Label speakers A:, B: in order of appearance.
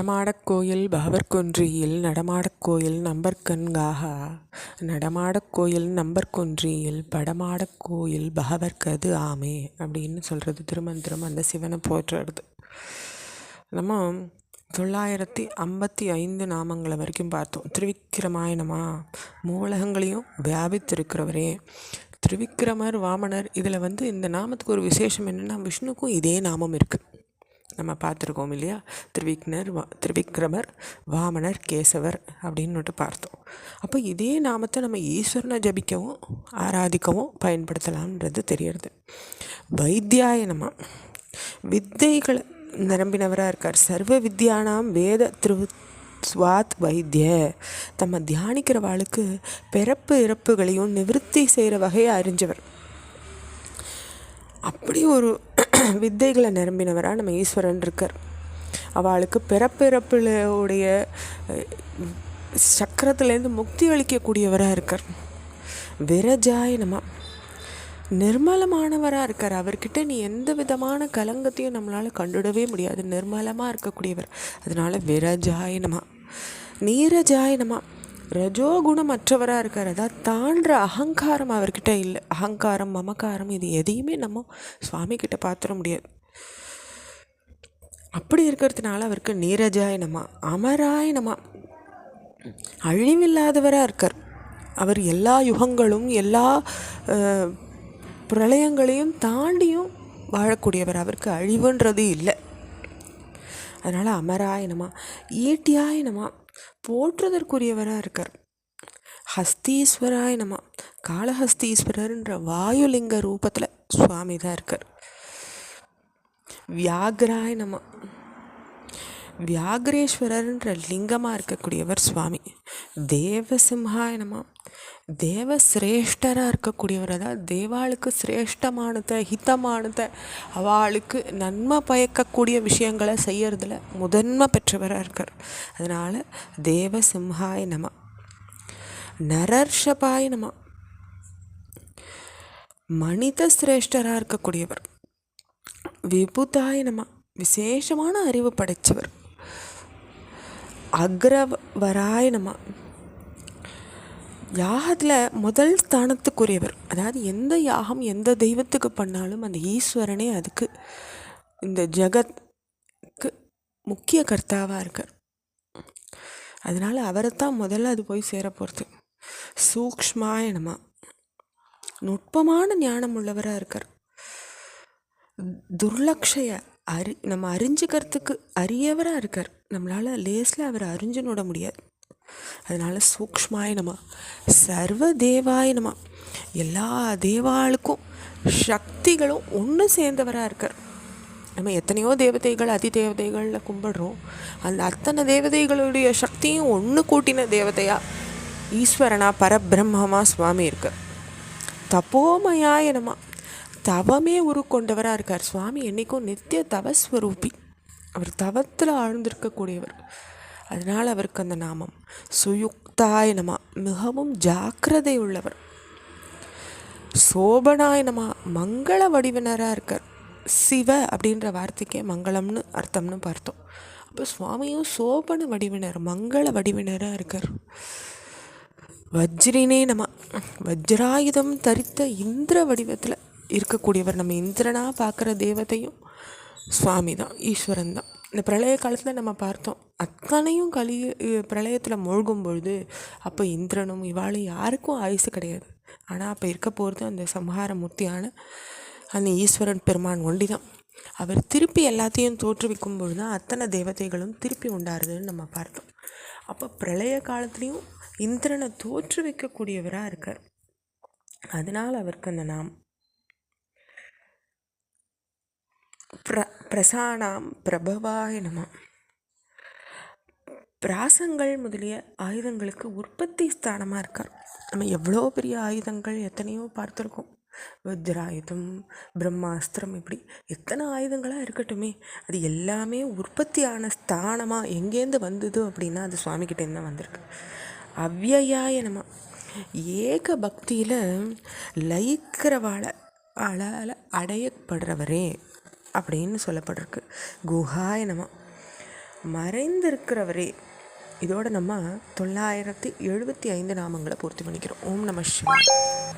A: நடமாடக் கோயில் பகவர்கொன்றியில் நடமாடக் கோயில் நம்பர்கண்காக நடமாடக் கோயில் நம்பர்கொன்றியில் படமாடக் கோயில் பகவர்க்கது ஆமே அப்படின்னு சொல்கிறது திருமந்திரம். அந்த சிவனை போற்றுறது. நம்ம 955 நாமங்களை வரைக்கும் பார்த்தோம். திருவிக்கிரமாய நம, மூலகங்களையும் வியாபித்திருக்கிறவரே. திருவிக்கிரமர், வாமனர், இதில் இந்த நாமத்துக்கு ஒரு விசேஷம் என்னென்னா, விஷ்ணுக்கும் இதே நாமம் இருக்குது. நம்ம பார்த்துருக்கோம் இல்லையா? திருவிக்ரமர், வாமனர், கேசவர் அப்படின்னு பார்த்தோம். அப்போ இதே நாமத்தை நம்ம ஈஸ்வரனை ஜபிக்கவும் ஆராதிக்கவும் பயன்படுத்தலாம்ன்றது தெரியறது. வைத்தியாய நம, வித்தைகளை நிரம்பினவராக இருக்கார். சர்வ வித்யானாம் வேத ஸ்வாத் வைத்திய. நம்ம தியானிக்கிறவாளுக்கு பிறப்பு இறப்புகளையும் நிவர்த்தி செய்கிற வகையை அறிஞ்சவர். அப்படி ஒரு வித்தைகளை நிரம்பினவராக நம்ம ஈஸ்வரன் இருக்கார். அவளுக்கு பிறப்பிறப்புடைய சக்கரத்துலேருந்து முக்தி அளிக்கக்கூடியவராக இருக்கார். விரஜாய நம, நிர்மலமானவராக இருக்கார். அவர்கிட்ட நீ எந்த விதமான கலங்கத்தையும் நம்மளால் கண்டுடவே முடியாது. நிர்மலமாக இருக்கக்கூடியவர். அதனால விரஜாய நம. நீரஜாய நம, ரஜோகுணமற்றவராக இருக்கார். அதாவது தாண்ட அகங்காரம் அவர்கிட்ட இல்லை. அகங்காரம், மமக்காரம் இது எதையுமே நம்ம சுவாமி கிட்ட பார்த்துட முடியாது. அப்படி இருக்கிறதுனால அவருக்கு நீரஜாய நம. அமராய நம, அழிவில்லாதவராக இருக்கார். அவர் எல்லா யுகங்களும் எல்லா பிரளயங்களையும் தாண்டியும் வாழக்கூடியவர். அவருக்கு அழிவுன்றது இல்லை. அதனால் அமராய நம. ஈட்டியாய நம, போற்றுதற்குரியவராக இருக்கார். ஹஸ்தீஸ்வராய நம, காளஹஸ்தீஸ்வரர்ன்ற வாயுலிங்க ரூபத்தில் சுவாமி தான் இருக்கார். வியாகராய நம, வியாகரேஸ்வரர்ன்ற லிங்கமாக இருக்கக்கூடியவர் சுவாமி. தேவசிம்ஹாய நம, தேவ சிரேஷ்டராக இருக்கக்கூடியவர். அதாவது தேவாளுக்கு சிரேஷ்டமானதை, ஹிதமானதை, அவளுக்கு நன்மை பயக்கக்கூடிய விஷயங்களை செய்யறதுல முதன்மை பெற்றவராக இருக்கார். அதனால் தேவசிம்ஹாய நம. நரர்ஷபாய நம, மனித சிரேஷ்டராக இருக்கக்கூடியவர். விபுதாய நம, விசேஷமான அறிவு படைத்தவர். அக்ரவராய நம, யாகத்தில் முதல் ஸ்தானத்துக்குரியவர். அதாவது எந்த யாகம் எந்த தெய்வத்துக்கு பண்ணாலும் அந்த ஈஸ்வரனே அதுக்கு இந்த ஜகத்துக்கு முக்கிய கர்த்தாவாக இருக்கார். அதனால் அவரைத்தான் முதல்ல அது போய் சேர போகிறது. சூக்ஷ்மாய நம, நுட்பமான ஞானம் உள்ளவராக இருக்கார். துர்லக்ஷய நம்ம அறிஞ்சிக்கிறதுக்கு அரியவராக இருக்கார். நம்மளால் லேஸில் அவரை அறிஞ்சுனோட முடியாது. அதனால் சூக்ஷ்மாய நம. சர்வ தேவாய நம, எல்லா தேவாளுக்கும் சக்திகளும் ஒன்று சேர்ந்தவராக இருக்கார். நம்ம எத்தனையோ தேவதைகள் அதி தேவதைகளில் கும்பிடுறோம். அந்த அத்தனை தேவதைகளுடைய சக்தியும் ஒன்று கூட்டின தேவதையா ஈஸ்வரனா பரபிரம்மமாக சுவாமி இருக்கார். தபோமயாய நம, தவமே உருக்கொண்டவராக இருக்கார். சுவாமி என்றைக்கும் நித்திய தவஸ்வரூபி. அவர் தவத்தில் ஆழ்ந்திருக்கக்கூடியவர். அதனால் அவருக்கு அந்த நாமம். சுயுக்தாய நம, மிகவும் ஜாக்கிரதை உள்ளவர். சோபனாய நம, மங்கள வடிவினராக இருக்கார். சிவ அப்படின்ற வார்த்தைக்கே மங்களம்னு அர்த்தம்னு பார்த்தோம். அப்போ சுவாமியும் சோபன வடிவினர், மங்கள வடிவினராக இருக்கார். வஜ்ரினே நம, வஜ்ராயுதம் தரித்த இந்திர வடிவத்தில் இருக்கக்கூடியவர். நம்ம இந்திரனாக பார்க்குற தேவதையும் சுவாமி தான், ஈஸ்வரன் தான். இந்த பிரளய காலத்தில் நம்ம பார்த்தோம், அத்தனையும் பிரளயத்தில் மூழ்கும் பொழுது அப்போ இந்திரனும் இவாளும் யாருக்கும் ஆயுசு கிடையாது. ஆனால் அப்போ இருக்க போகிறது அந்த சம்ஹார மூர்த்தியான அந்த ஈஸ்வரன் பெருமான் ஒண்டி தான். அவர் திருப்பி எல்லாத்தையும் தோற்றுவிக்கும் பொழுது தான் அத்தனை தேவதைகளும் திருப்பி உண்டாருதுன்னு நம்ம பார்த்தோம். அப்போ பிரளய காலத்துலேயும் இந்திரனை தோற்றுவிக்கக்கூடியவராக இருக்கார். அதனால் அவருக்கு அந்த நாம். பிரசானாம் பிரபவாய நம, பிராசங்கள் முதலிய ஆயுதங்களுக்கு உற்பத்தி ஸ்தானமாக இருக்கார். நம்ம எவ்வளோ பெரிய ஆயுதங்கள் எத்தனையோ பார்த்துருக்கோம். வஜ்ராயுதம், பிரம்மாஸ்திரம், இப்படி எத்தனை ஆயுதங்களாக இருக்கட்டுமே, அது எல்லாமே உற்பத்தியான ஸ்தானமாக எங்கேருந்து வந்தது அப்படின்னா அது சுவாமிகிட்டேருந்து தான் வந்திருக்கு. அவ்யயாய நம, ஏக பக்தியில் லயிக்கிறவாளை அடையப்படுறவரே அப்படின்னு சொல்லப்பட்டிருக்கு. குஹாய நம, மறைந்திருக்கிறவரே. இதோட நம்ம 975 நாமங்களை பூர்த்தி பண்ணிக்கிறோம். ஓம் நம சிவாய.